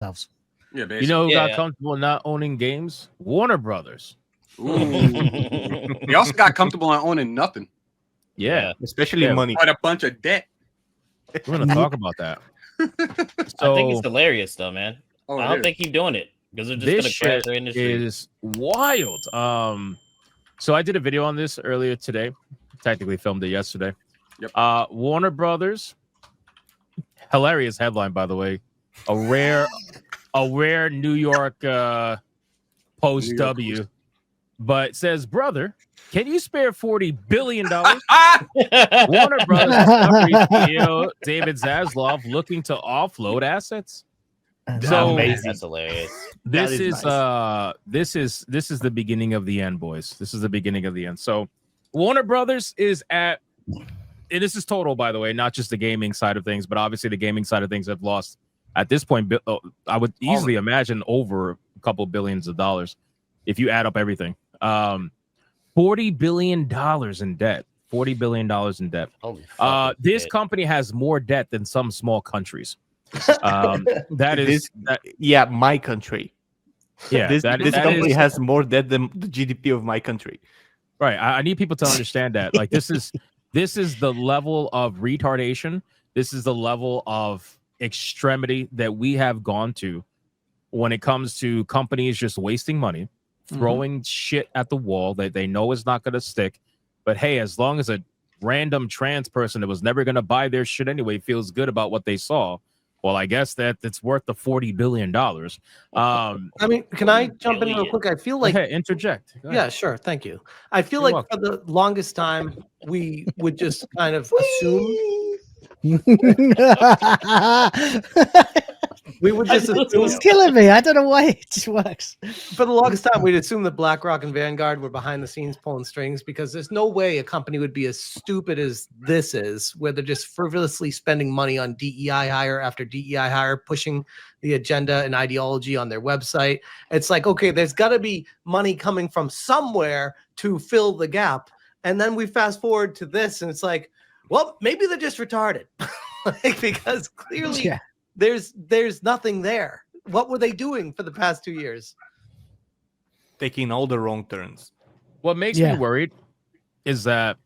Yeah, You know who got Yeah. comfortable not owning games? Warner Brothers. Ooh. They also got comfortable on owning nothing. Yeah, especially Yeah. money. Quite a bunch of debt. we're gonna talk about that. I think it's So hilarious though, man. Oh, I it hope is. they keep doing it because they're just this gonna crash shit their industry. is wild. So I did a video on this earlier today. Technically filmed it yesterday. Yep. Warner Brothers. Hilarious headline, by the way. A rare New York Post New York W, but says, brother, can you spare $40 billion? Warner Brothers Discovery CEO David Zaslav looking to offload assets. So Amazing. That's hilarious. this That is is this is the beginning of the end, boys. This is the beginning of the end. So Warner Brothers is at, and this is total, by the way, not just the gaming side of things, but obviously the gaming side of things have lost at this point. I would easily imagine over a couple billions of dollars if you add up everything. $40 billion in debt. $40 billion in debt. Holy fucking This shit. company has more debt than some small countries. That is, My country. yeah. This company has more debt than the GDP of my country. Right. I need people to understand that. Like this is the level of retardation. This is the level of extremity that we have gone to when it comes to companies just wasting money, throwing shit at the wall that they know is not going to stick. But hey, as long as a random trans person that was never going to buy their shit anyway feels good about what they saw, well, I guess that it's worth the $40 billion. I mean, can I jump in real quick? I feel like interject. Go ahead. Yeah, sure. Thank you. I feel You're like for the longest time we would just kind of assume we would just assume It's killing me. I don't know why it just works. for the longest time we'd assume that BlackRock and Vanguard were behind the scenes pulling strings because there's no way a company would be as stupid as this is, where they're just frivolously spending money on DEI hire after DEI hire, pushing the agenda and ideology on their website. It's like, okay, there's got to be money coming from somewhere to fill the gap. And then we fast forward to this and it's like, well, maybe they're just retarded. Like, because clearly there's nothing there. What were they doing for the past 2 years? Taking all the wrong turns. What makes me worried is that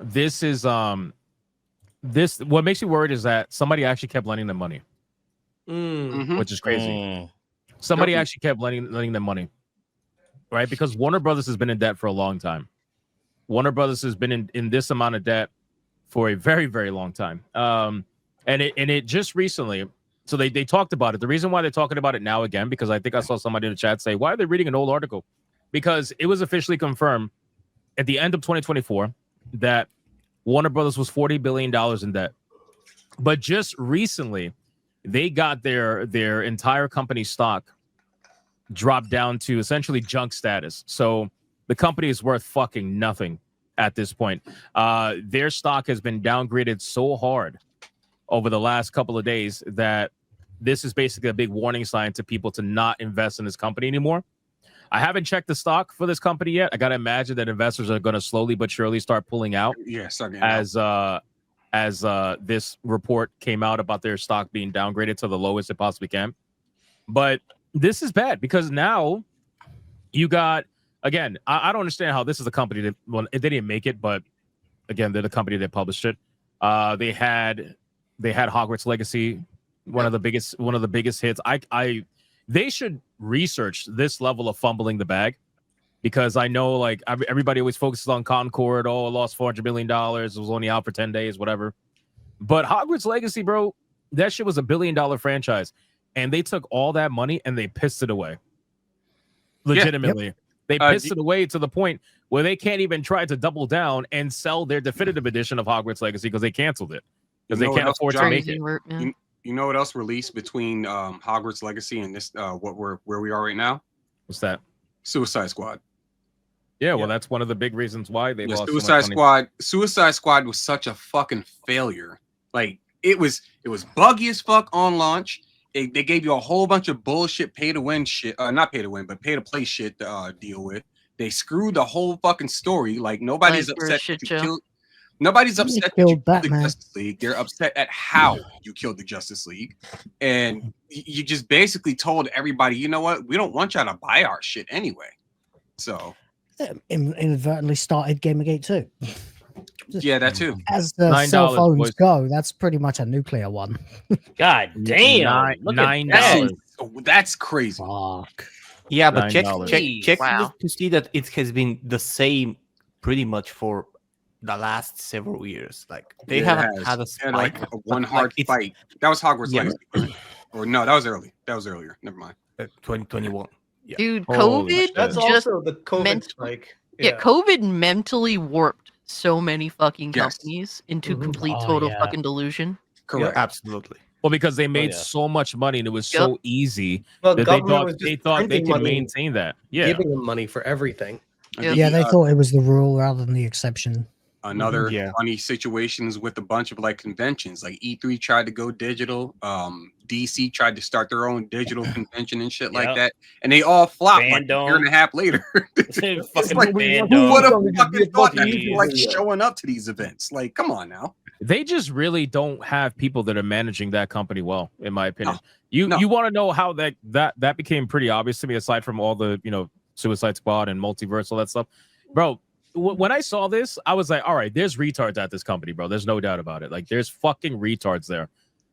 this is what makes me worried is that somebody actually kept lending them money, which is crazy. Somebody actually kept lending them money, right? Because Warner Brothers has been in debt for a long time. Warner Brothers has been in this amount of debt for a very, very long time. And it just recently, so they talked about it. The reason why they're talking about it now again, because I think I saw somebody in the chat say, why are they reading an old article? Because it was officially confirmed at the end of 2024 that Warner Brothers was $40 billion in debt. But just recently, they got their entire company stock dropped down to essentially junk status. So the company is worth fucking nothing at this point. Their stock has been downgraded so hard over the last couple of days that this is basically a big warning sign to people to not invest in this company anymore. I haven't checked the stock for this company yet. I got to imagine that investors are going to slowly but surely start pulling out as this report came out about their stock being downgraded to the lowest it possibly can. But this is bad because now you got, again, I don't understand how this is a company that, well, they didn't make it, but again, they're the company that published it. They had Hogwarts Legacy, one of the biggest hits. They should research this level of fumbling the bag, because I know like everybody always focuses on Concord. Oh, it lost $400 million. It was only out for 10 days, whatever. But Hogwarts Legacy, bro, that shit was $1 billion franchise, and they took all that money and they pissed it away. Legitimately, they pissed it away to the point where they can't even try to double down and sell their definitive edition of Hogwarts Legacy because they canceled it. Because they can't afford to make it. You know what else released between Hogwarts Legacy and this where we are right now? What's that? Suicide Squad. Yeah, well, that's one of the big reasons why they lost Suicide Squad. Suicide Squad was such a fucking failure. Like it was buggy as fuck on launch. They gave you a whole bunch of bullshit pay to win shit, not pay to win, but pay to play shit to deal with. They screwed the whole fucking story. Like nobody's upset to kill. Nobody's You upset that killed you killed the Batman. Justice League. They're upset at how you killed the Justice League. And you just basically told everybody, you know what? We don't want y'all to buy our shit anyway. So Inadvertently started Gamergate too. yeah, that too. As the $9, cell phones boys. go, that's pretty much a nuclear one. God damn. Look at that. $9. That's crazy. Fuck. Yeah, but check $9. check Wow. to see that it has been the same pretty much for the last several years. Like they Yeah, it haven't has. had a Had spike. like a one but, hard it's, fight. That was Hogwarts Yeah. Legacy. right? Or no, that was early. That was earlier. Never mind. 2021. Yeah. Dude, Holy COVID shit. That's just also the COVID meant- spike. yeah, COVID mentally warped so many fucking Yes. companies into Mhm. complete Oh, total yeah. fucking delusion. Correct. Absolutely. Well, because they made yeah. so much money and it was Yep. so easy Well, that government was they just thought they printing could money and maintain that. Yeah. giving them money for everything. I Yeah. think, Yeah, they thought it was the rule rather than the exception. another Yeah. funny situations with a bunch of like conventions. Like E3 tried to go digital. DC tried to start their own digital convention and shit like Yep. that, and they all flopped like a Fandom. year and a half later. Fucking It's like, fandom. who would have Fandom. fucking thought that Jeez. people like showing up to these events? Like, come on now. They just really don't have people that are managing that company well, in my opinion. No. You want to know how that became pretty obvious to me, aside from all the Suicide Squad and MultiVersus, all that stuff, bro. When I saw this, I was like, all right, there's retards at this company, bro. There's no doubt about it. Like, there's fucking retards there.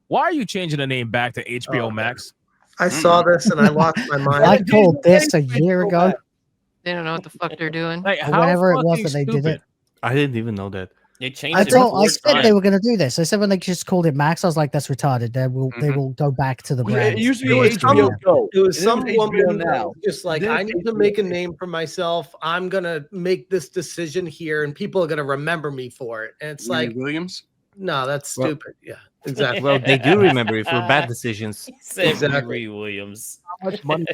Why are you changing the name back to HBO Oh, Max? I saw this and I lost my mind. I called this a year ago. They don't know what the fuck they're doing. Like, Or how whenever it was fucking that they did stupid? it. I didn't even know that. They changed I it thought I 4 said they times. were going to do this. I said when they just called it Max, I was like, "That's retarded." They will go back to the Yeah, brand. it used to be It was HBO some- Go. It was And some then woman HBO that now. was just like, Then I need to HBO make a Go. name for myself. I'm gonna make this decision here, and people are gonna remember me for it. And it's like, Williams. no, that's Well- stupid. Yeah, exactly. Well, they do remember it for bad decisions. He said Exactly. Riri Williams. How much money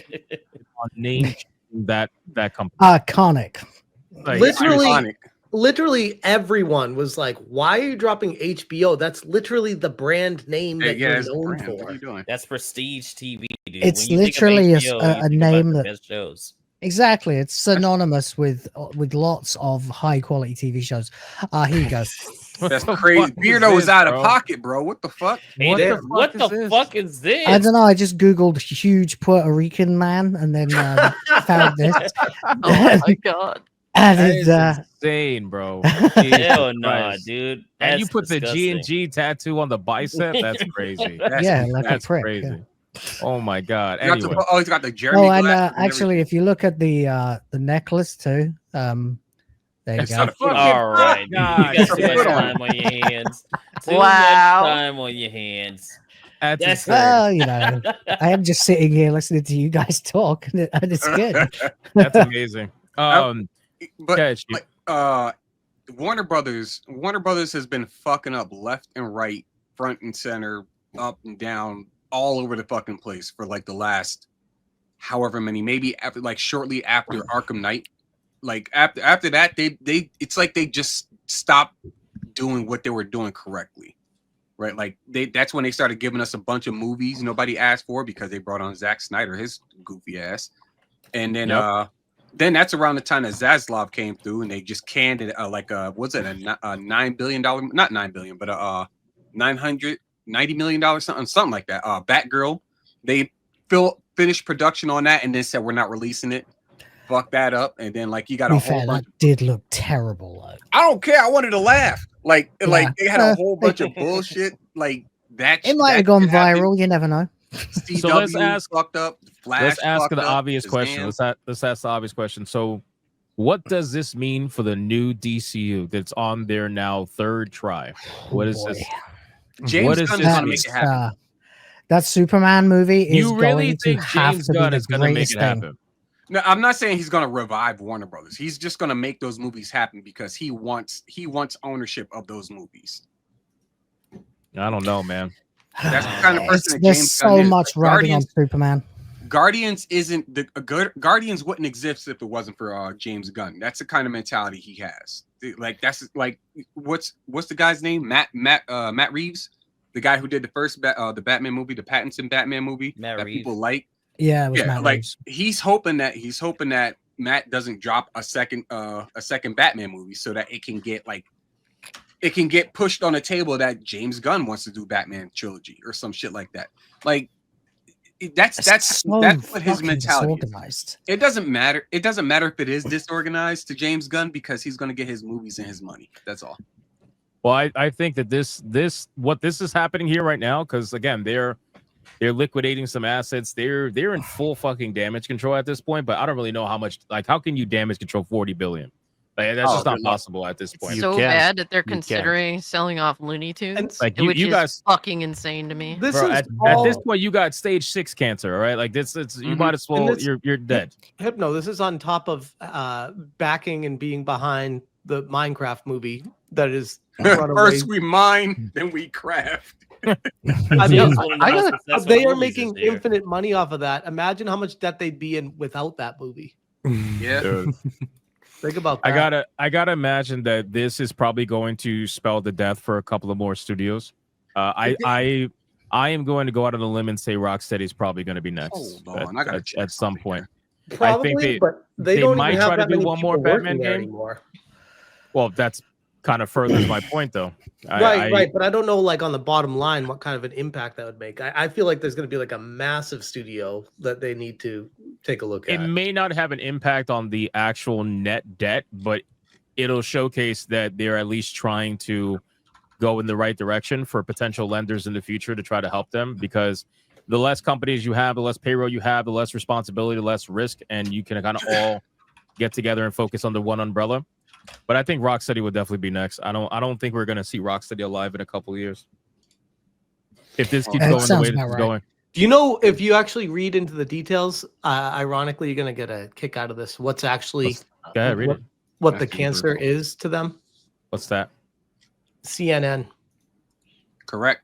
on name that company? Iconic. Like, Literally, Ironic. literally everyone was like, "Why are you dropping HBO? That's literally the brand name that Yeah, you're it's a known brand. What are for." you doing? That's prestige TV, dude. It's When you think of literally a HBO, you a think about name the that- best shows. Exactly. It's synonymous with lots of high quality TV shows. Here you go. That's the crazy. fuck is Beardo was this, out of bro? pocket, bro. What the fuck? What Hey, the what fuck the is this? fuck is this? I don't know. I just Googled huge Puerto Rican man and then found this. Oh my god. And That it, is insane, bro. Hell Jesus nah, Christ. dude. And you That's put the G and disgusting. G tattoo on the bicep. That's crazy. yeah, like a That's prick. crazy. Yeah. Oh my god. He got the- Anyway, oh, he's got the Jeremy. Oh, and glasses and actually, if you look at the necklace too, there you It's go. not a foot. All right, dude. God, You got too put much on time on your hands. Too Wow. much time on your hands. that's That's insane. Well, you know, I am just sitting here listening to you guys talk, and it's good. That's amazing. But Yeah, Chief. like, Warner Brothers has been fucking up left and right, front and center, up and down, all over the fucking place for like the last however many, maybe after like shortly after Arkham Knight. Like after that, they it's like they just stopped doing what they were doing correctly. Right? Like that's when they started giving us a bunch of movies nobody asked for because they brought on Zack Snyder, his goofy ass. And then then that's around the time that Zaslav came through and they just canned it what's it, a $9 billion, not $9 billion, but $990 million, something like that. Batgirl, they finished production on that and then said we're not releasing it. Fuck that up. And then like you got To a be whole fair, bunch. that did look terrible. Though. I don't care. I wanted to laugh. Like Yeah. they had a whole bunch of bullshit like that. It might have gone viral. You never know. CW So let's ask- fucked up. Flash Let's ask fucked the up, obvious question. Shazam. Let's ask the obvious question. So, what does this mean for the new DCU that's on their now third try? What is boy. this? James What is Gunn this is gonna mean? make it happen. That Superman movie is You really going think to have James to be Gunn the is going to make greatest it thing. happen? No, I'm not saying he's gonna revive Warner Brothers. He's just gonna make those movies happen because he wants ownership of those movies. I don't know, man. That's the kind of person that There's James so Gunn is. much Like, riding on Superman. Guardians isn't the Guardians wouldn't exist if it wasn't for James Gunn. That's the kind of mentality he has. Like that's like what's the guy's name? Matt Reeves, the guy who did the first the Batman movie, the Pattinson Batman movie Matt that Reeves. people like. Yeah, it was Yeah, Matt like Reeves. he's hoping that Matt doesn't drop a second Batman movie so that it can get like it can get pushed on a table that James Gunn wants to do Batman trilogy or some shit like that. Like that's so what his fucking mentality is. disorganized. It doesn't matter. It doesn't matter if it is disorganized to James Gunn because he's going to get his movies and his money. That's all. Well, I think that this is happening here right now, because again, they're liquidating some assets. They're in full fucking damage control at this point, but I don't really know how much. Like, how can you damage control 40 billion? Like, that's just not possible at this point. It's so bad that they're considering selling off Looney Tunes, like which you is guys fucking insane to me. This Bro, is at all, this point, you got stage 6 cancer, all right? Like this, you might as well. You're dead. Hypno. This is on top of backing and being behind the Minecraft movie that is. First we mine, then we craft. I mean, they are making infinite money off of that. Imagine how much debt they'd be in without that movie. Yeah. Think about that. I gotta imagine that this is probably going to spell the death for a couple of more studios. I am going to go out on a limb and say Rocksteady's probably going to be next at some point. Probably, I think but they don't might even have try to that do many one more people Batman working there game anymore. Well, that's kind of furthers my point, though. Right. But I don't know, like on the bottom line, what kind of an impact that would make. I feel like there's going to be like a massive studio that they need to take a look at. It may not have an impact on the actual net debt, but it'll showcase that they're at least trying to go in the right direction for potential lenders in the future to try to help them, because the less companies you have, the less payroll you have, the less responsibility, the less risk, and you can kind of all get together and focus under one umbrella. But I think Rocksteady would definitely be next. I don't think we're going to see Rocksteady alive in a couple of years if this keeps going the way this is going. Do you know, if you actually read into the details, ironically, you're going to get a kick out of this. What's actually what the cancer is to them? What's that? CNN. Correct.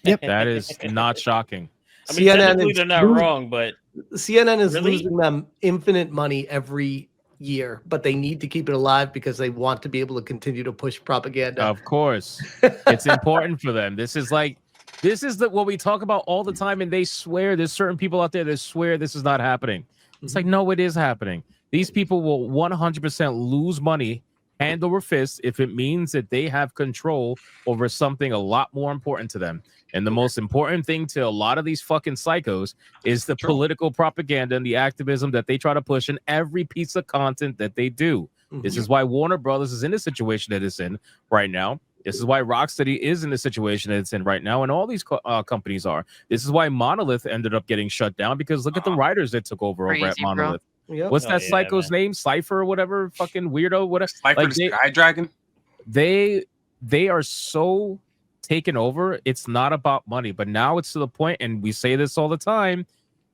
Yep. That is not shocking. I mean, technically they're not wrong, but CNN is losing them infinite money every year, but they need to keep it alive because they want to be able to continue to push propaganda. Of course. It's important for them. This is what we talk about all the time, and they swear, there's certain people out there that swear this is not happening. It's like, no, it is happening. These people will 100% lose money hand over fist if it means that they have control over something a lot more important to them. And the most important thing to a lot of these fucking psychos is the political propaganda and the activism that they try to push in every piece of content that they do. This is why Warner Brothers is in the situation that it's in right now. This is why Rocksteady is in the situation that it's in right now, and all these companies are. This is why Monolith ended up getting shut down, because look at the writers that took over at Monolith. Yep. What's that psycho's name? Cypher or whatever? Fucking weirdo. Whatever. Cypher the Sky Dragon. They are so taken over. It's not about money, but now it's to the point, and we say this all the time,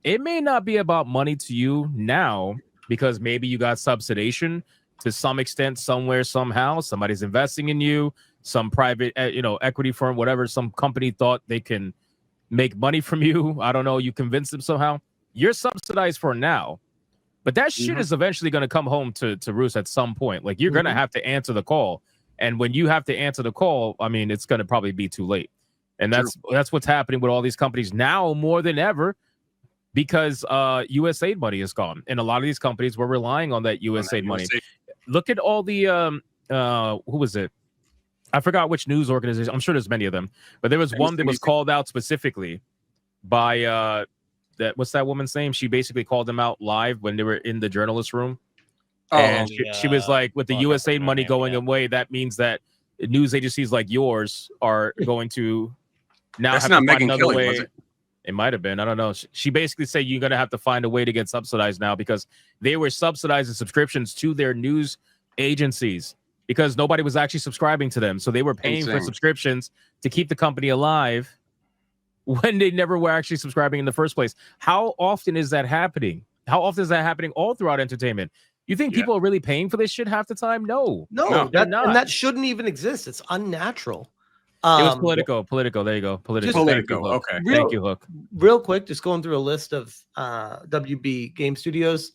it may not be about money to you now, because maybe you got subsidization to some extent, somewhere, somehow. Somebody's investing in you, some private equity firm, whatever, some company thought they can make money from you. I don't know, you convince them somehow. You're subsidized for now, but that shit is eventually going to come home to roost at some point. Like, you're going to have to answer the call. And when you have to answer the call, I mean, it's going to probably be too late. And that's what's happening with all these companies now more than ever, because USAID money is gone. And a lot of these companies were relying on that USAID money. Look at all the, who was it? I forgot which news organization. I'm sure there's many of them. But there was one that was called out specifically by, what's that woman's name? She basically called them out live when they were in the journalist room. And she was like, with the USAID money going away, that means that news agencies like yours are going to now have to find another way. Was it? It might have been. I don't know. She basically said you're going to have to find a way to get subsidized now, because they were subsidizing subscriptions to their news agencies because nobody was actually subscribing to them. So they were paying for subscriptions to keep the company alive when they never were actually subscribing in the first place. How often is that happening? How often is that happening all throughout entertainment? You think people are really paying for this shit half the time? No, and that shouldn't even exist. It's unnatural. It was political. There you go. Political. Okay. Thank you, Hook. Real quick, just going through a list of WB game studios.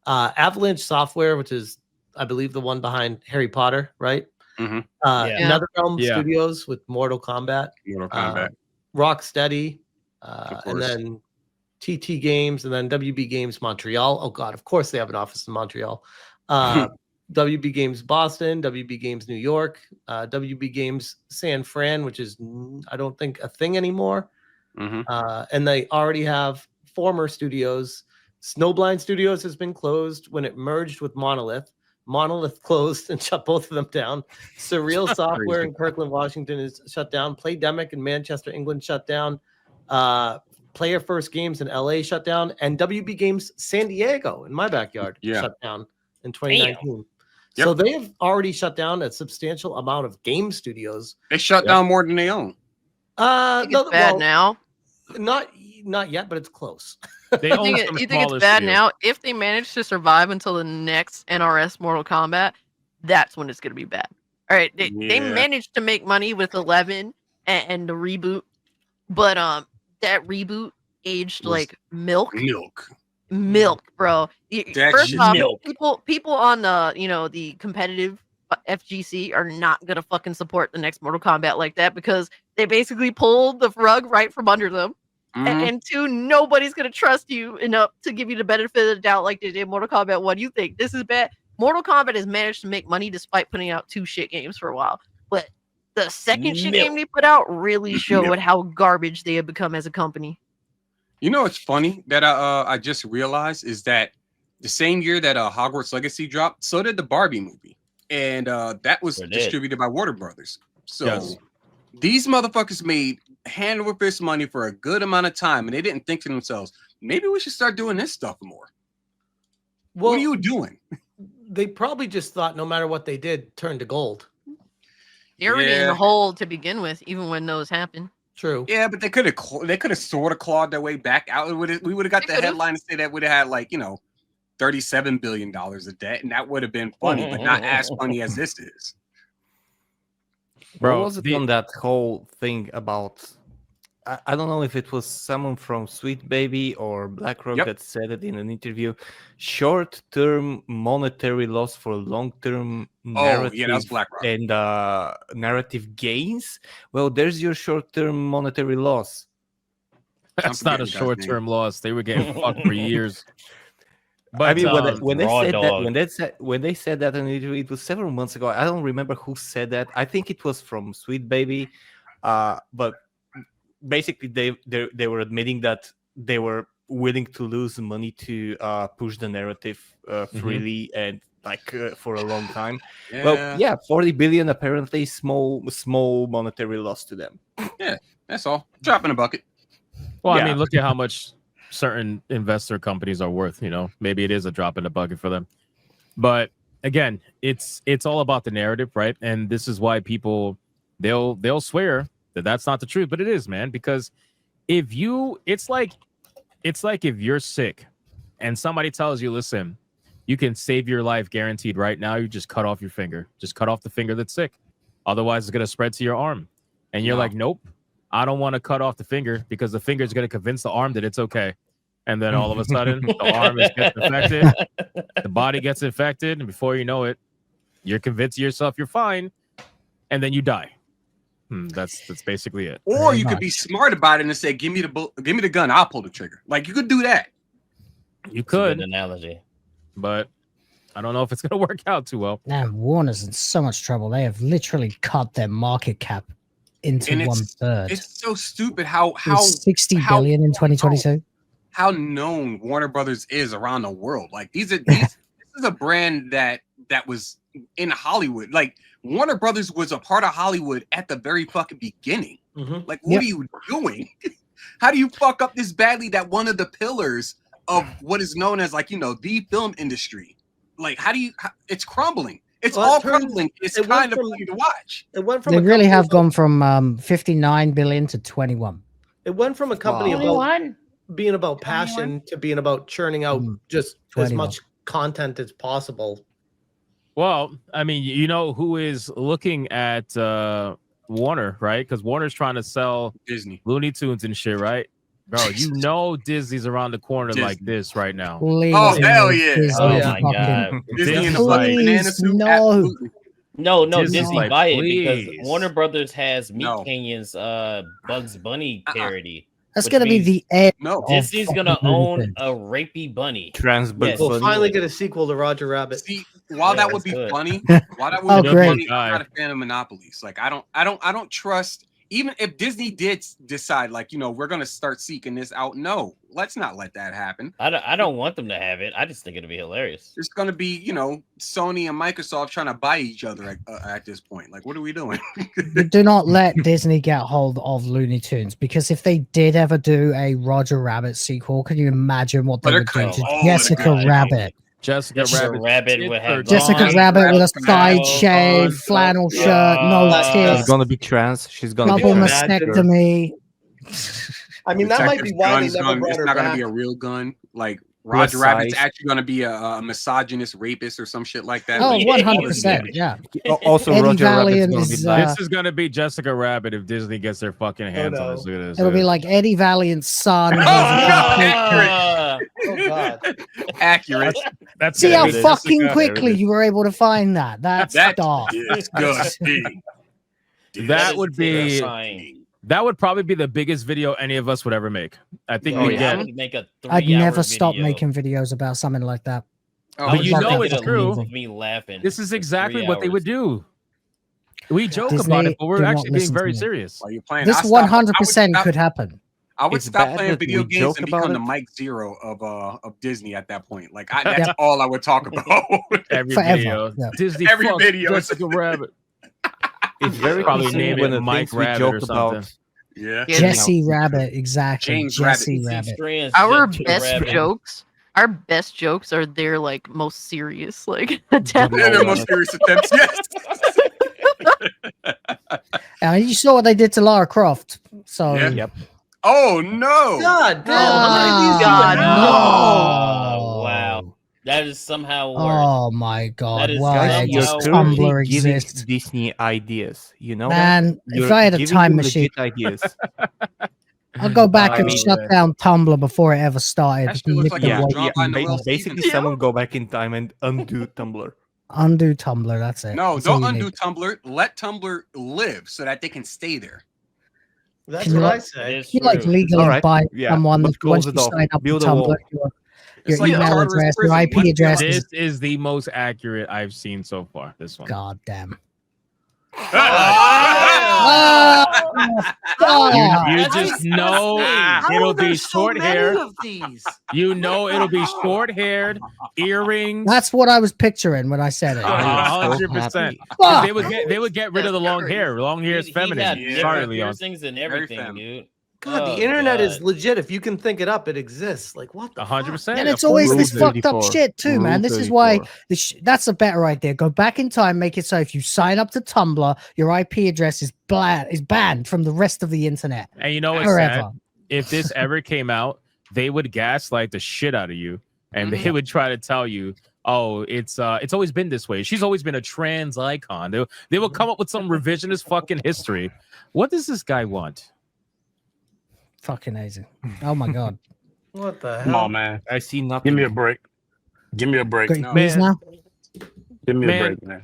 Avalanche Software, which is, I believe, the one behind Harry Potter, right? NetherRealm Studios with Mortal Kombat. Rocksteady, and then TT Games, and then WB Games Montreal. Oh God, of course they have an office in Montreal. WB Games Boston, WB Games New York, WB Games San Fran, which is I don't think a thing anymore. And they already have former studios. Snowblind Studios has been closed when it merged with Monolith. Monolith closed and shut both of them down. Surreal Software in Kirkland, Washington is shut down. Playdemic in Manchester, England shut down. Player First Games in LA shut down. And WB Games San Diego in my backyard shut down in 2019. Yep. So they have already shut down a substantial amount of game studios. They shut down more than they own. It's bad now. Not yet, but it's close. You think it's bad now? If they manage to survive until the next NRS Mortal Kombat, that's when it's going to be bad. All right, they managed to make money with 11 and the reboot, but that reboot aged like milk. Milk, bro. First off, people on the competitive FGC are not gonna fucking support the next Mortal Kombat like that because they basically pulled the rug right from under them. And two, nobody's gonna trust you enough to give you the benefit of the doubt like they did Mortal Kombat 1. You think this is bad? Mortal Kombat has managed to make money despite putting out 2 shit games for a while, but the second shit game they put out really showed how garbage they have become as a company. You know what's funny that I just realized is that the same year that Hogwarts Legacy dropped, so did the Barbie movie, and that was distributed by Warner Brothers. So these motherfuckers made hand over fist money for a good amount of time, and they didn't think to themselves, maybe we should start doing this stuff more. Well, what are you doing? They probably just thought no matter what they did, turn to gold. They're already in the hole to begin with, even when those happen. True. Yeah, but they could have sort of clawed their way back out. We would have got the headline to say that would have had like $37 billion of debt, and that would have been funny, but not as funny as this is. Bro, what was it on that whole thing about? I don't know if it was someone from Sweet Baby or BlackRock that said it in an interview. Short-term monetary loss for long-term narrative that's BlackRock. And narrative gains. Well, there's your short-term monetary loss. That's not a short-term loss. They were getting fucked for years. But I mean, when they said that, and it was several months ago. I don't remember who said that. I think it was from Sweet Baby, but basically they were admitting that they were willing to lose money to push the narrative freely and for a long time. Well, 40 billion apparently small monetary loss to them. Yeah, that's all. Drop in a bucket. Well, I mean, look at how much certain investor companies are worth. Maybe it is a drop in the bucket for them. But again, it's all about the narrative, right? And this is why people they'll swear that that's not the truth, but it is, man. Because it's like if you're sick and somebody tells you, listen, you can save your life guaranteed right now. You just cut off your finger. Just cut off the finger that's sick. Otherwise, it's going to spread to your arm. And you're like, nope, I don't want to cut off the finger because the finger is going to convince the arm that it's okay. And then all of a sudden, the arm gets infected. The body gets infected. And before you know it, you're convinced yourself you're fine. And then you die. That's basically it. Or you could be smart about it and say, give me the gun, I'll pull the trigger. Like, you could do that. You could. That's a good analogy. But I don't know if it's going to work out too well. Man, Warner's in so much trouble. They have literally cut their market cap into 1/3. It's so stupid how 60 billion in 2022. How known Warner Brothers is around the world. Like this is a brand that was in Hollywood. Like Warner Brothers was a part of Hollywood at the very fucking beginning. Like, what are you doing? How do you fuck up this badly that one of the pillars of what is known as the film industry? Like, it's crumbling. It's all crumbling. It's kind of funny to watch. It went from they really have gone from 59 billion to 21. It went from a company about being about passion to being about churning out just as much content as possible. Well, I mean, who is looking at Warner, right? Because Warner's trying to sell Disney, Looney Tunes and shit, right? Bro, Disney's around the corner like this right now. Please, hell yeah! Disney, my god! Disney in the banana suit. No, Disney's Disney like, buy it please. because Warner Brothers has Meat Canyon's Bugs Bunny parody. That's going to be the end. No, Disney's going to own a rapey bunny. Trans Bugs We'll Bunny. finally get a sequel to Roger Rabbit. See, while that would be funny, while that would Oh, be great. funny, I'm not a fan of monopolies. Like I don't trust. Even if Disney did decide, like, you know, we're gonna start seeking this out, no, let's not let that happen. I don't want them to have it. I just think it'd be hilarious. It's gonna be, you know, Sony and Microsoft trying to buy each other at this point. Like, what are we doing? Do not let Disney get hold of Looney Tunes, because if they did ever do a Roger Rabbit sequel, can you imagine what they would do to Jessica Rabbit? Jessica Rabbit would have Jessica Rabbit with a side shave, flannel shirt, no tits. She's gonna be trans. She's gonna double be mastectomy. I mean, that might be why they never brought it's her not back. gonna be a real gun. Like Roger Rabbit's actually gonna be a misogynist rapist or some shit like that. Oh, Like, 100%. Yeah. Also, Eddie Roger Valiant Rabbit's is, gonna be black. This is gonna be Jessica Rabbit if Disney gets their fucking hands on this. Look at this. It'll be like Eddie Valiant's son. Oh God! Accurate. That's See it. how Jessica, fucking there quickly it is. you were able to find that. That's dark. Disgusting. That would be. That would probably be the biggest video any of us would ever make. I think we get. Make a I'd never stop making videos about something like that. But you know it's true. Of me laughing. This is exactly what they would do. We joke Disney, about it, but do we're not actually being listen very to me. serious. While you're playing, This 100% could happen. I would It's stop bad playing that video we games joke and about become the it. Mike Zero of Disney at that point. Like that's all I would talk about. Every Forever. video. Yeah. Disney Every fucks video. Jessica Rabbit. It's very Probably concerning name when it the Mike things we Rabbit joke or something. about. Yeah. Jesse Rabbit, exactly. James Jesse Rabbit. Rabbit. Our best jokes. Our best jokes are their like most serious like attempts. Yeah, they're most serious attempts. Yes. You saw what they did to Lara Croft. So Yeah. Yep. Oh no! God damn! God, Oh, wow. That is somehow worse. Oh my God! That is Why somehow does worse. Tumblr Giving exist? Disney ideas, you know? Man, You're if I had a giving time them machine, legit ideas. I'll go back I and mean, shut down Tumblr before it ever started. That shit looks like Nip it the was weight. dropped by Noel Basically, Stevens. someone go back in time and undo Tumblr. Undo Tumblr. That's it. No, That's all don't you undo need. Tumblr. Let Tumblr live so that they can stay there. That's Can you what I like- say. It's You like true. legally Alright, buy yeah, someone but once close you it off. sign up to Build a Tumblr. wall. Your It's like email Tartarus address, your prison. IP Once they address allow- This is the most accurate I've seen so far. This one. God damn. You just know it'll be short hair. You know it'll be short haired, earrings. That's what I was picturing when I said it. I'm so 100%. happy. They would get rid of the long hair. Long hair is He feminine. had Yeah. Sorry, different Leon. piercings and Very everything, feminine. dude. God, Oh, the internet God. is legit. If you can think it up, it exists. Like what the 100%. And it's Of always course this it is. fucked up 34. shit too, man. Rule This is why 34. that's a better idea. Go back in time, make it so if you sign up to Tumblr, your IP address is banned from the rest of the internet. And you know what's Forever. sad? If this ever came out, they would gaslight the shit out of you, and they would try to tell you, "Oh, it's always been this way. She's always been a trans icon." They will come up with some revisionist fucking history. What does this guy want? Fucking amazing. Oh my God. What the hell? Come on, man. I see nothing. Give me a break. Give me a break. Great no. news now. Give me Man. a break, man.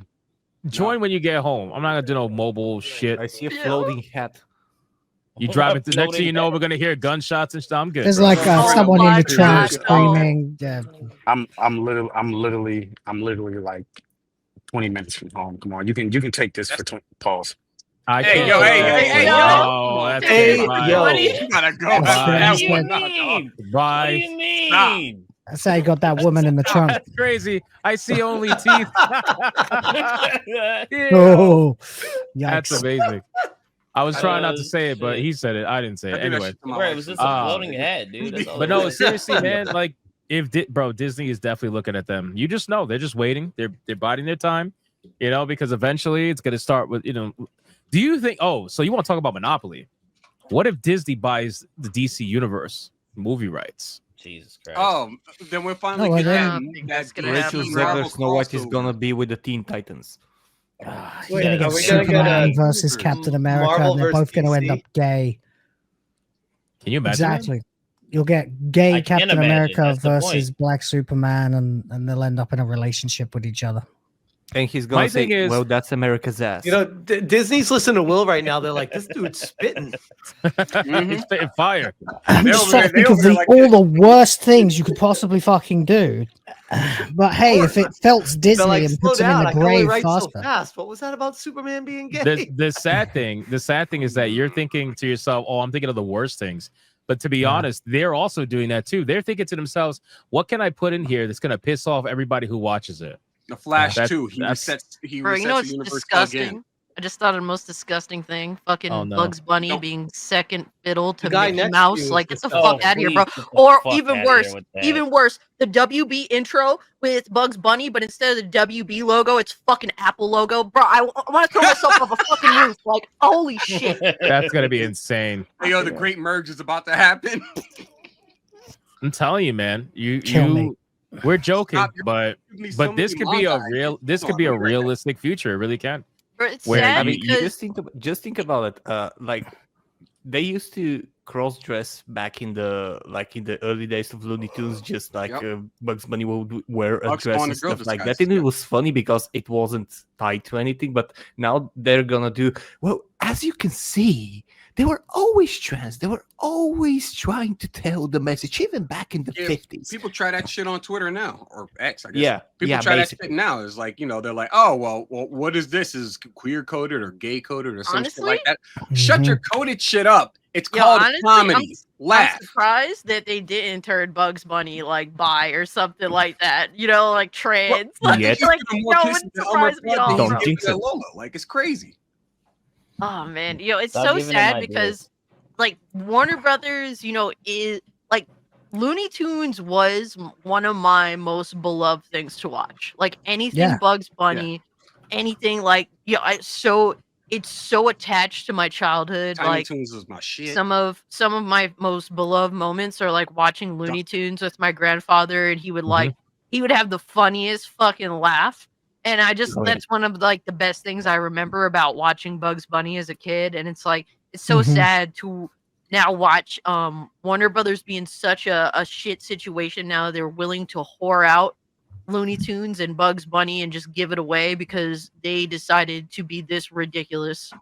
Join when you get home. I'm not gonna do no mobile shit. I see a floating hat. You drive it. Next thing you know, we're gonna hear gunshots and stuff. I'm good. There's bro. like Oh someone in my the trunk God. screaming. Yeah. I'm literally like 20 minutes from home. Come on, you can take this for 20. Pause. I Hey, can't yo, go hey, there. hey, hey, yo. No, that's Hey, fine. yo. You gotta go. Bye. That What do one, you no, no. mean? What do Bye. you mean? Stop. That's how you got that woman in the trunk. That's crazy. I see only teeth. Yeah. Oh, That's yikes. amazing. I was trying not to say it, but shit. he said it. I didn't say I it. do that Anyway. shit to my Bro, it wife was just sometimes. a floating head, dude. That's all But it no, was. seriously, man. Like, bro, Disney is definitely looking at them. You just know they're just waiting. They're biding their time, because eventually it's gonna start with, Do you think? Oh, so you want to talk about monopoly? What if Disney buys the DC universe movie rights? Jesus Christ. Oh, then we're finally Oh, well, getting then- that gonna Rachel happen. Zegler's Snow White is gonna be with the Teen Titans. You're Wait, gonna are get we gonna get Superman a versus Captain America, Marvel and they're versus both going to end DC? up gay. Can you imagine? that? Exactly. You'll get gay I can't Captain imagine. America That's the versus point. Black Superman, and they'll end up in a relationship with each other. And he's going to say, well, that's America's ass. You know, Disney's listening to Will right now. They're like, this dude's spitting. He's spitting fire. I'm just trying to think of all the worst things you could possibly fucking do. But hey, if it felts Disney and puts him in the grave faster. What was that about Superman being gay? The sad thing is that you're thinking to yourself, oh, I'm thinking of the worst things. But to be honest, they're also doing that too. They're thinking to themselves, what can I put in here that's going to piss off everybody who watches it? The Flash too. He resets the universe disgusting? again. I just thought of the most disgusting thing. Fucking Bugs Bunny being second fiddle to Mickey Mouse. Like, get the fuck out of here, bro. Or even worse, the WB intro with Bugs Bunny, but instead of the WB logo, it's fucking Apple logo. Bro, I want to throw myself off a fucking roof. Like, holy shit. That's going to be insane. Hey, yo, the great merge is about to happen. I'm telling you, man. We're joking, but this could be a realistic future. It really can. It's sad because... you just think about it. Like they used to cross dress back in the early days of Looney Tunes, just like Bugs Bunny would wear a dress and stuff like that. And it was funny because it wasn't tied to anything. But now they're gonna do well. As you can see, they were always trans. They were always trying to tell the message, even back in the 50s. People try that shit on Twitter now, or X, I guess. Yeah, people try that shit now. It's like, they're like, oh, well, what is this? Is queer coded or gay coded or something like that? Shut your coded shit up. It's called comedy. I'm surprised that they didn't turn Bugs Bunny like bi or something like that. Like trans. Wouldn't surprise me at all. Like, it's crazy. Oh man, it's so sad because like Warner Brothers, is like Looney Tunes was one of my most beloved things to watch. Like anything Bugs Bunny, anything like it's so attached to my childhood. Tiny like Toons was my shit. Some of my most beloved moments are like watching Looney Tunes with my grandfather, and he would he would have the funniest fucking laugh. And that's one of like the best things I remember about watching Bugs Bunny as a kid. And it's like, it's so sad to now watch Warner Brothers be in such a shit situation now. They're willing to whore out Looney Tunes and Bugs Bunny and just give it away because they decided to be this ridiculous.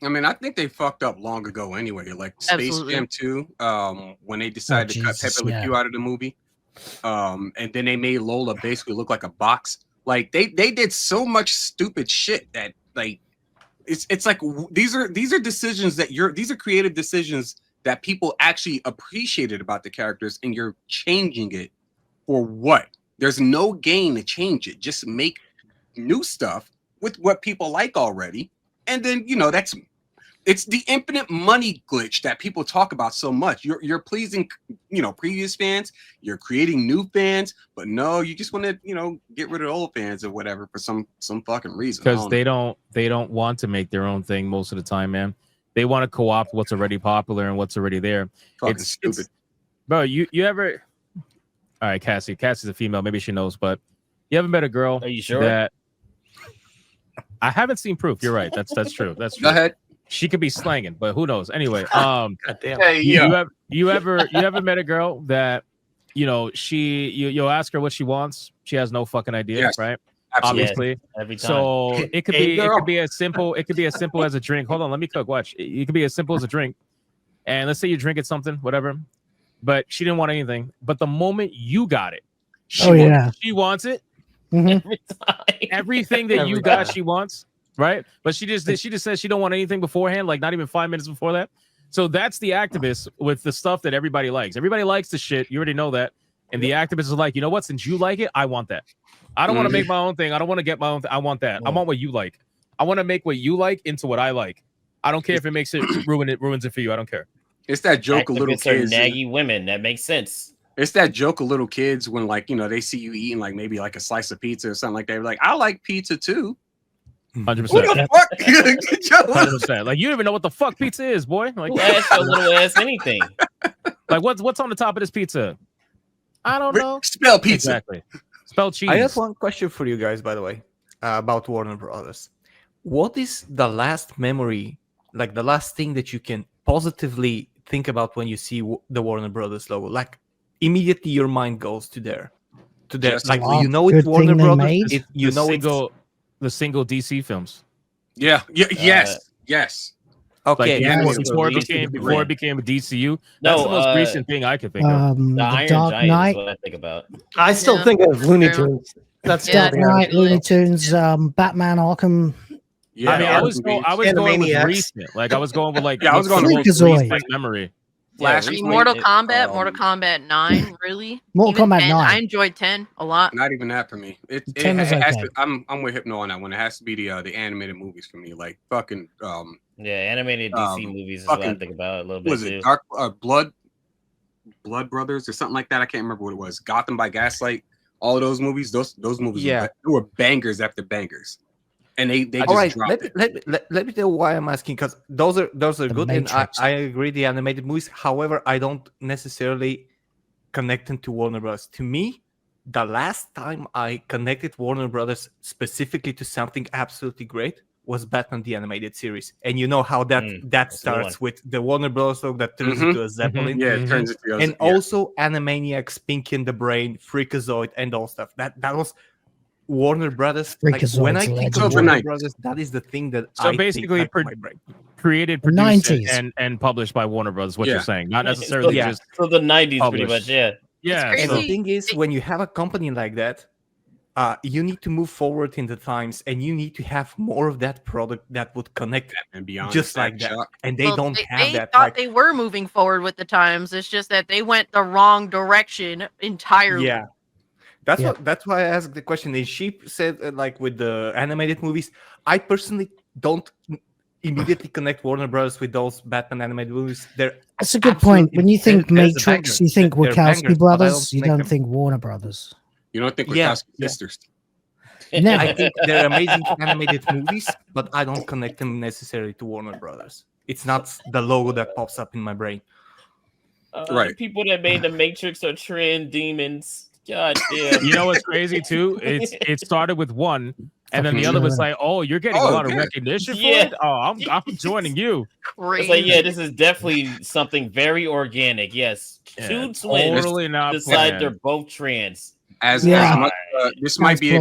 I mean, I think they fucked up long ago anyway. Like Space Jam 2, when they decided to cut Pepe Le Pew out of the movie. And then they made Lola basically look like a box. Like they did so much stupid shit that like it's like these are decisions that these are creative decisions that people actually appreciated about the characters, and you're changing it for what? There's no gain to change it. Just make new stuff with what people like already, and then it's the infinite money glitch that people talk about so much. You're pleasing, previous fans. You're creating new fans, but no, you just want to, get rid of old fans or whatever for some fucking reason. Because they don't want to make their own thing most of the time, man. They want to co-opt what's already popular and what's already there. It's stupid, bro. You ever? All right, Cassie's a female. Maybe she knows, but you ever met a girl? Are you sure? That I haven't seen proof. You're right. That's true. That's true. Go ahead. She could be slanging, but who knows? Anyway, hey, you ever met a girl that you'll ask her what she wants, she has no fucking idea, right? Absolutely. Obviously, every time. So it could be as simple as a drink. Hold on, let me cook. Watch. It could be as simple as a drink, and let's say you're drinking something, whatever, but she didn't want anything. But the moment you got it, she wants it. Every time. Everything that you got, she wants. Right, but she just says she don't want anything beforehand, like not even 5 minutes before that. So that's the activist with the stuff that everybody likes. Everybody likes the shit. You already know that. And the activist is like, you know what? Since you like it, I want that. I don't want to make my own thing. I don't want to get my own thing. I want that. I want what you like. I want to make what you like into what I like. I don't care if it makes it ruins it for you. I don't care. It's that joke of little kids. Naggy women. That makes sense. It's that joke of little kids when they see you eating like maybe like a slice of pizza or something like that. They're like, I like pizza too. 100%. Who the fuck? 100%. Like you don't even know what the fuck pizza is, boy. Like who asked your little ass anything? Like what's on the top of this pizza? I don't know. Spell pizza. Exactly. Spell cheese. I have one question for you guys, by the way, about Warner Brothers. What is the last memory, like the last thing that you can positively think about when you see the Warner Brothers logo? Like immediately your mind goes to there. Like it's Warner Brothers. the single DC films. Yeah. Yes. Okay, like before it became a DCU. That's the most recent thing I could think of. The Iron Dark Giant Knight. is what I think about. I still think of Looney Tunes. That's Dark still Knight, Looney Tunes, Batman, Arkham. Yeah, I mean, I was going with recent. Like I was going with like I was going with Freakazoid. memory. I mean, Mortal Kombat 9, really. Mortal Kombat 9. I enjoyed 10 a lot. Not even that for me. It 10 is has okay. to, I'm with Hypno on that one. It has to be the animated movies for me. Like fucking animated DC movies is what I think about a little bit. Was it Dark Blood Brothers or something like that? I can't remember what it was. Gotham by Gaslight. All of those movies. Those movies. Yeah. They were bangers after bangers. And they just all right. dropped it. Let me tell you why I'm asking, because those are good, Matrix. and I agree the animated movies. However, I don't necessarily connect them to Warner Bros. To me, the last time I connected Warner Brothers specifically to something absolutely great was Batman the Animated Series, and you know how that starts with the Warner Bros. Logo that turns into a Zeppelin. Yeah, it turns into and also Animaniacs, Pinky and the Brain, Freakazoid, and all stuff. That was Warner Brothers. Like, when I think of Warner Brothers, that is the thing that basically created, produced, and published by Warner Brothers. What you're saying, not necessarily just so the 90s, published. pretty much. Yeah. And the thing is, when you have a company like that, you need to move forward in the times, and you need to have more of that product that would connect and beyond, just like that. And they don't have that. They thought they were moving forward with the times. It's just that they went the wrong direction entirely. Yeah. That's why I asked the question. And she said, like with the animated movies, I personally don't immediately connect Warner Brothers with those Batman animated movies. That's a good point. When you think Matrix, you think Wachowski brothers. You don't think Warner Brothers. You don't think Wachowski sisters. Never. I think they're amazing animated movies, but I don't connect them necessarily to Warner Brothers. It's not the logo that pops up in my brain. Right. People that made the Matrix are trend demons. God damn. You know what's crazy too? It started with one, and then the other was like, "Oh, you're getting a lot of recognition for it. Oh, I'm joining you." It's like, yeah, this is definitely something very organic. Yes, two twins totally not decide planned. they're both trans. As much, this might be a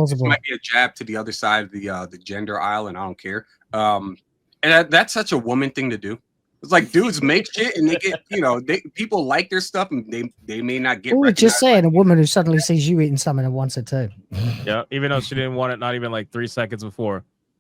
jab to the other side of the gender aisle, and I don't care. And that's such a woman thing to do. It's like dudes make shit and they get, people like their stuff and they may not get. We're just saying a woman who suddenly sees you eating something and wants it too. Yeah, even though she didn't want it, not even like 3 seconds before.